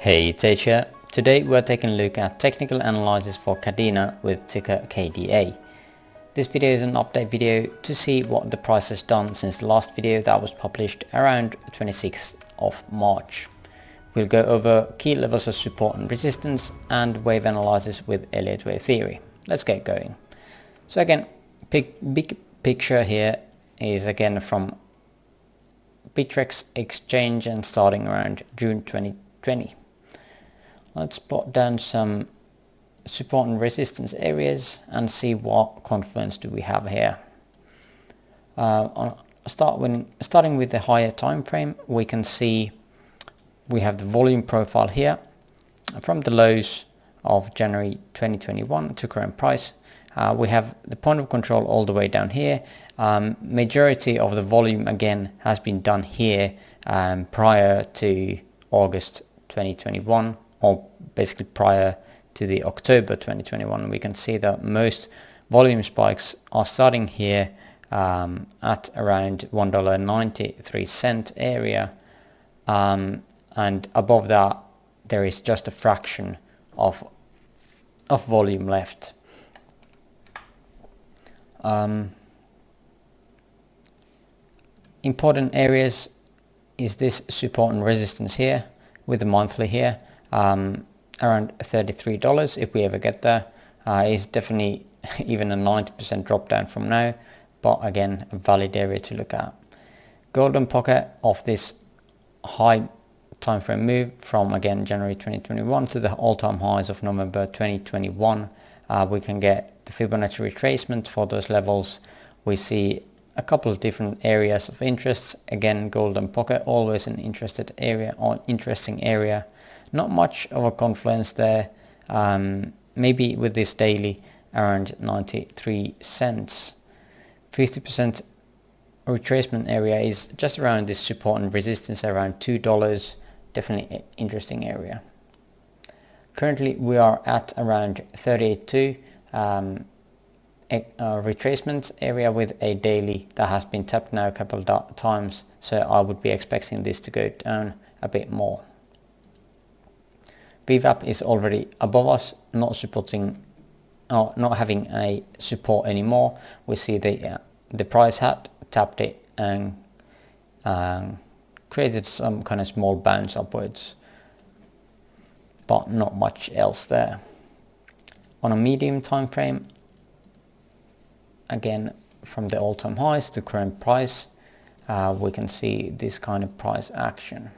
Hey, it's H here. Today we're taking a look at technical analysis for KADENA with ticker KDA. This video is an update video to see what the price has done since the last video that was published around 26th of March. We'll go over key levels of support and resistance and wave analysis with Elliott Wave Theory. Let's get going. So again, big picture here is again from Bittrex exchange and starting around June 2020. Let's plot down some support and resistance areas and see what confluence do we have here. Starting with the higher time frame, we can see we have the volume profile here from the lows of January 2021 to current price. We have the point of control all the way down here. Majority of the volume again has been done here prior to August 2021, or basically prior to the October 2021. We can see that most volume spikes are starting here at around $1.93 area, and above that there is just a fraction of volume left. Important areas is this support and resistance here with the monthly here, around $33 if we ever get there. Is definitely even a 90% drop down from now, but again a valid area to look at. Golden pocket of this high time frame move from again January 2021 to the all-time highs of November 2021. We can get the Fibonacci retracement for those levels. We see a couple of different areas of interest. Again, golden pocket, always an interesting area. Not much of a confluence there. Maybe with this daily around 93 cents. 50% retracement area is just around this support and resistance around $2. Definitely an interesting area. Currently we are at around 38.2 retracement area with a daily that has been tapped now a couple of times, so I would be expecting this to go down a bit more. VWAP is already above us, not having a support anymore. We see the price had tapped it and created some kind of small bounce upwards, but not much else there. On a medium time frame, again from the all-time highs to current price, we can see this kind of price action.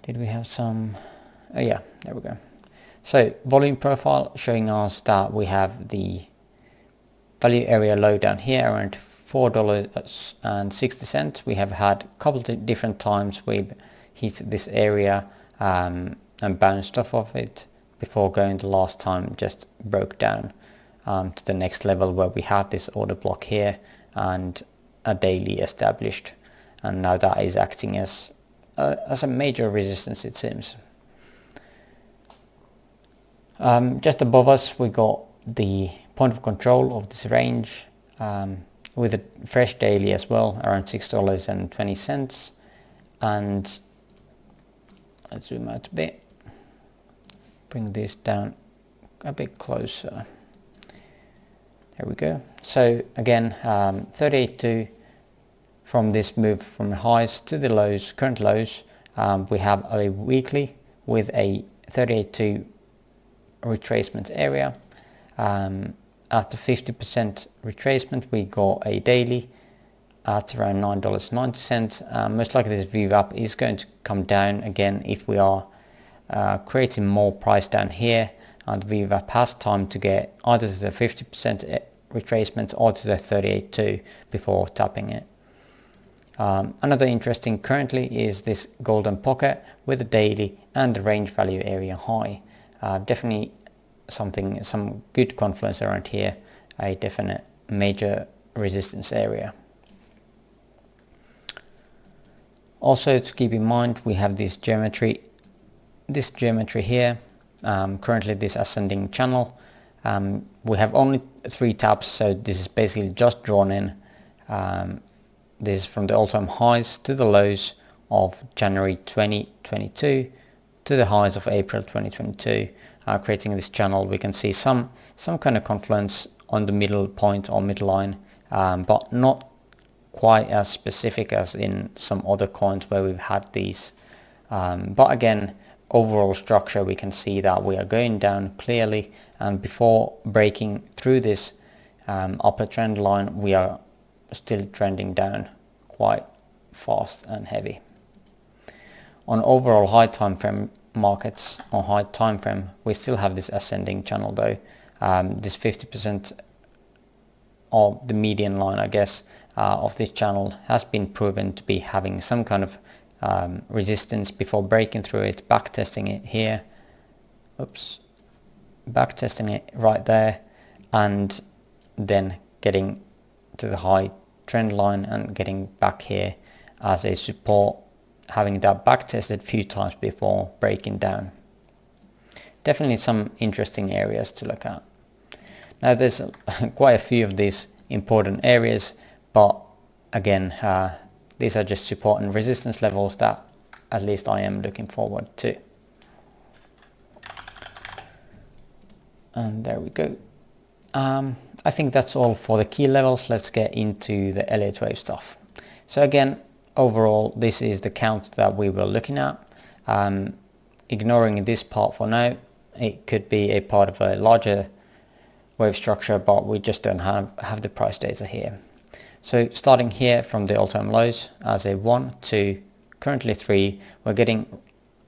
Did we have some? Oh yeah, there we go. So volume profile showing us that we have the value area low down here around $4.60. We have had a couple of different times we've hit this area and bounced off of it before going the last time just broke down to the next level where we had this order block here and a daily established, and now that is acting as a major resistance, it seems. Just above us we got the point of control of this range with a fresh daily as well around $6.20, and let's zoom out a bit, bring this down a bit closer. There we go. So again 38.2 from this move from the highs to the lows, current lows. We have a weekly with a 38.2 retracement area. After 50% retracement we got a daily at around $9.90. Most likely this VWAP is going to come down again if we are creating more price down here, and the VWAP has time to get either to the 50% retracement or to the 38.2 before tapping it. Another interesting currently is this golden pocket with a daily and the range value area high. Definitely some good confluence around here, a definite major resistance area. Also to keep in mind, we have this geometry here, currently this ascending channel. We have only 3 taps, so this is basically just drawn in. This is from the all-time highs to the lows of January 2022 to the highs of April 2022, creating this channel. We can see some kind of confluence on the middle point or midline, but not quite as specific as in some other coins where we've had these. But again, overall structure, we can see that we are going down clearly, and before breaking through this upper trend line, we are still trending down quite fast and heavy. On overall high time frame markets, or high time frame, we still have this ascending channel though. This 50% of the median line, I guess, of this channel has been proven to be having some kind of resistance before breaking through it, backtesting it here, backtesting it right there, and then getting to the high trend line and getting back here as a support, having that backtested a few times before breaking down. Definitely some interesting areas to look at. Now there's quite a few of these important areas, but again, these are just support and resistance levels that at least I am looking forward to. And there we go. I think that's all for the key levels. Let's get into the Elliott Wave stuff. So again, overall, this is the count that we were looking at. Ignoring this part for now, it could be a part of a larger wave structure, but we just don't have the price data here. So starting here from the all-time lows as a 1, 2, currently 3, we're getting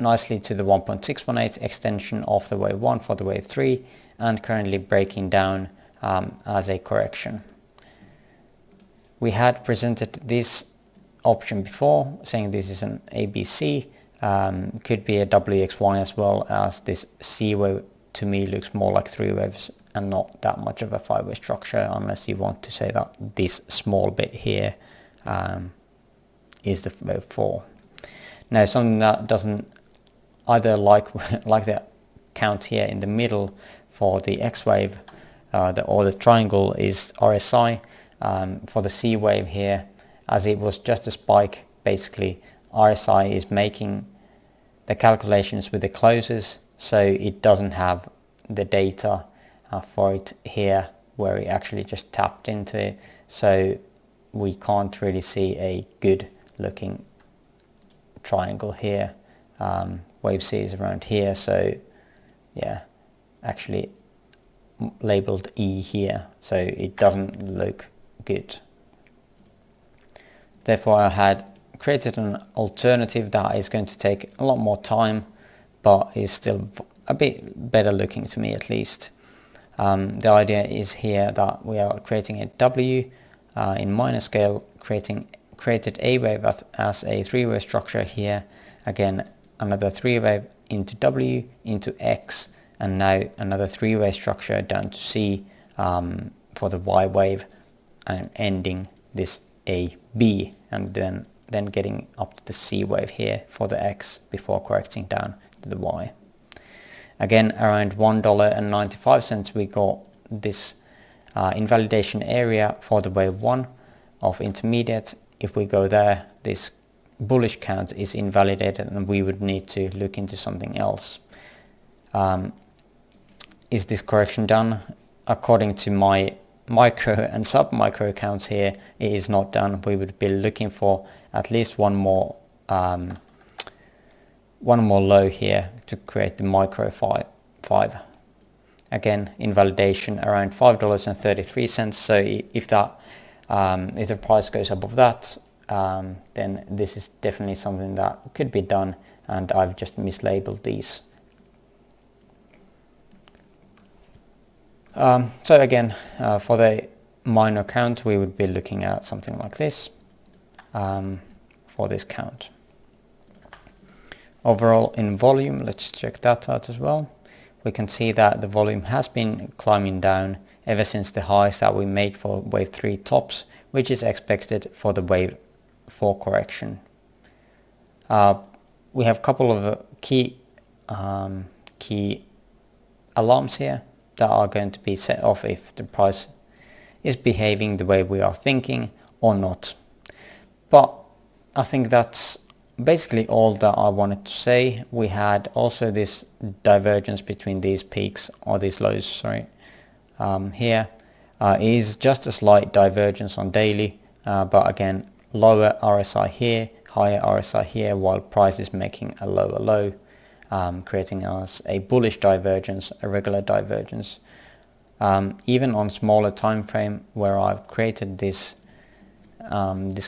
nicely to the 1.618 extension of the wave 1 for the wave 3, and currently breaking down as a correction. We had presented this option before, saying this is an ABC, could be a WXY as well, as this C wave to me looks more like 3 waves and not that much of a 5-way structure, unless you want to say that this small bit here is the wave 4. Now something that doesn't either like the count here in the middle for the X wave or the triangle is RSI. For the C wave here, as it was just a spike, basically RSI is making the calculations with the closes, so it doesn't have the data for it here where it actually just tapped into it, so we can't really see a good looking triangle here. Wave C is around here, so yeah, actually labeled E here, so it doesn't look good. Therefore I had created an alternative that is going to take a lot more time, but is still a bit better looking to me at least. The idea is here that we are creating a W in minor scale, created a wave as a 3-wave structure here, again another 3-wave into W into X, and now another 3-wave structure down to C for the Y wave, and ending this A B, and then getting up to the C wave here for the X before correcting down to the Y. Again, around $1.95 we got this invalidation area for the wave 1 of intermediate. If we go there, this bullish count is invalidated and we would need to look into something else. Is this correction done? According to my micro and sub-micro counts here, it is not done. We would be looking for at least one more low here to create the micro 5. Again, invalidation around $5.33. So if the price goes above that, then this is definitely something that could be done, and I've just mislabeled these. So again, for the minor count, we would be looking at something like this for this count. Overall in volume, let's check that out as well. We can see that the volume has been climbing down ever since the highs that we made for wave 3 tops, which is expected for the wave 4 correction. We have a couple of key alarms here that are going to be set off if the price is behaving the way we are thinking or not. But I think that's basically all that I wanted to say. We had also this divergence between these peaks, or these lows, sorry, here is just a slight divergence on daily, but again, lower RSI here, higher RSI here, while price is making a lower low, creating us a bullish divergence, a regular divergence. Even on smaller time frame, where I've created this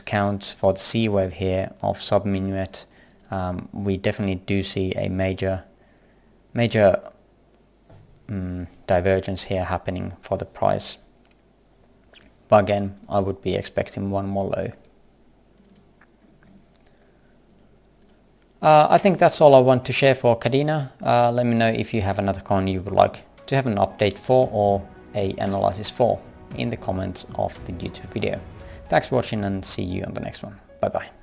count for the C wave here of sub-minuet, we definitely do see a major divergence here happening for the price. But again, I would be expecting one more low. I think that's all I want to share for KADENA. Let me know if you have another coin you would like to have an update for, or a analysis for, in the comments of the YouTube video. Thanks for watching, and see you on the next one. Bye bye.